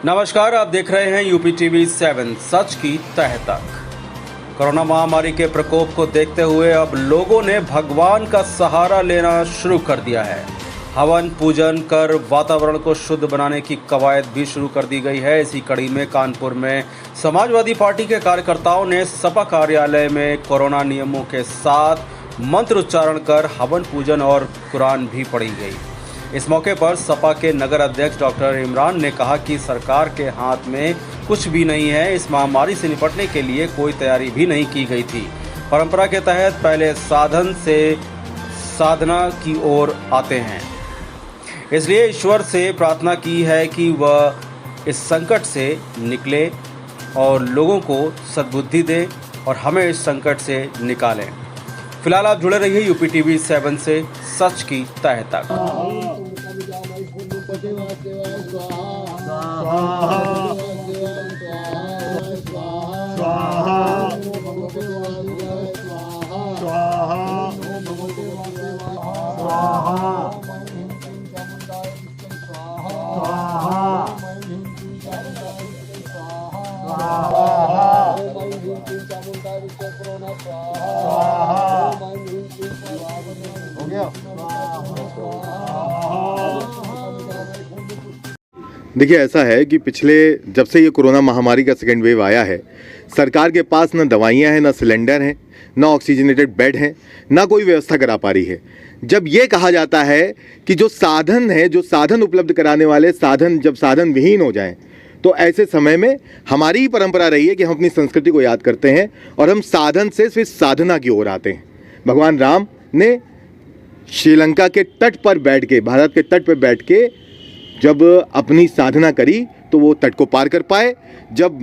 नमस्कार, आप देख रहे हैं यूपी टीवी 7 सच की तह तक। कोरोना महामारी के प्रकोप को देखते हुए अब लोगों ने भगवान का सहारा लेना शुरू कर दिया है। हवन पूजन कर वातावरण को शुद्ध बनाने की कवायद भी शुरू कर दी गई है। इसी कड़ी में कानपुर में समाजवादी पार्टी के कार्यकर्ताओं ने सपा कार्यालय में कोरोना नियमों के साथ मंत्र उच्चारण कर हवन पूजन और कुरान भी पढ़ी गई। इस मौके पर सपा के नगर अध्यक्ष डॉक्टर इमरान ने कहा कि सरकार के हाथ में कुछ भी नहीं है। इस महामारी से निपटने के लिए कोई तैयारी भी नहीं की गई थी। परंपरा के तहत पहले साधन से साधना की ओर आते हैं, इसलिए ईश्वर से प्रार्थना की है कि वह इस संकट से निकले और लोगों को सद्बुद्धि दे और हमें इस संकट से निकालें। फिलहाल आप जुड़े रहिए यूपी टीवी 7 से सच की तह तक। देखिए, ऐसा है कि पिछले जब से ये कोरोना महामारी का सेकेंड वेव आया है, सरकार के पास न दवाइयाँ हैं, न सिलेंडर हैं, न ऑक्सीजनेटेड बेड हैं, ना कोई व्यवस्था करा पा रही है। जब ये कहा जाता है कि जो साधन है, जो साधन उपलब्ध कराने वाले साधन जब साधन विहीन हो जाएं, तो ऐसे समय में हमारी ही परंपरा रही है कि हम अपनी संस्कृति को याद करते हैं और हम साधन से फिर साधना की ओर आते हैं। भगवान राम ने श्रीलंका के तट पर बैठ के, भारत के तट पर बैठ के जब अपनी साधना करी तो वो तट को पार कर पाए। जब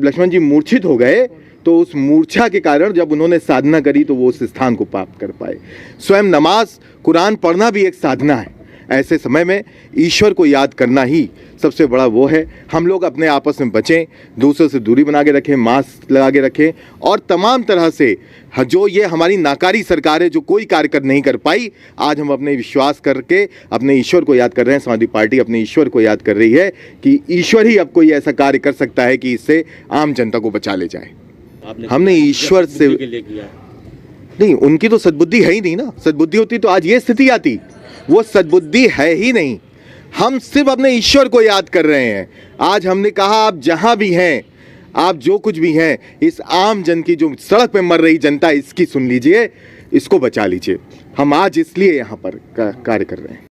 लक्ष्मण जी मूर्छित हो गए तो उस मूर्छा के कारण जब उन्होंने साधना करी तो वो उस स्थान को प्राप्त कर पाए। स्वयं नमाज कुरान पढ़ना भी एक साधना है। ऐसे समय में ईश्वर को याद करना ही सबसे बड़ा वो है। हम लोग अपने आपस में बचें, दूसरों से दूरी बना के रखें, मास्क लगा के रखें और तमाम तरह से जो ये हमारी नाकारी सरकार है जो कोई कार्य नहीं कर पाई, आज हम अपने विश्वास करके अपने ईश्वर को याद कर रहे हैं। समाजवादी पार्टी अपने ईश्वर को याद कर रही है कि ईश्वर ही अब कोई ऐसा कार्य कर सकता है कि इससे आम जनता को बचा ले जाए। हमने ईश्वर से नहीं, उनकी तो सद्बुद्धि है ही नहीं ना। सद्बुद्धि होती तो आज ये स्थिति आती। वो सद्बुद्धि है ही नहीं। हम सिर्फ अपने ईश्वर को याद कर रहे हैं। आज हमने कहा आप जहां भी हैं, आप जो कुछ भी हैं, इस आम जन की जो सड़क पे मर रही जनता, इसकी सुन लीजिए, इसको बचा लीजिए। हम आज इसलिए यहाँ पर कार्य कर रहे हैं।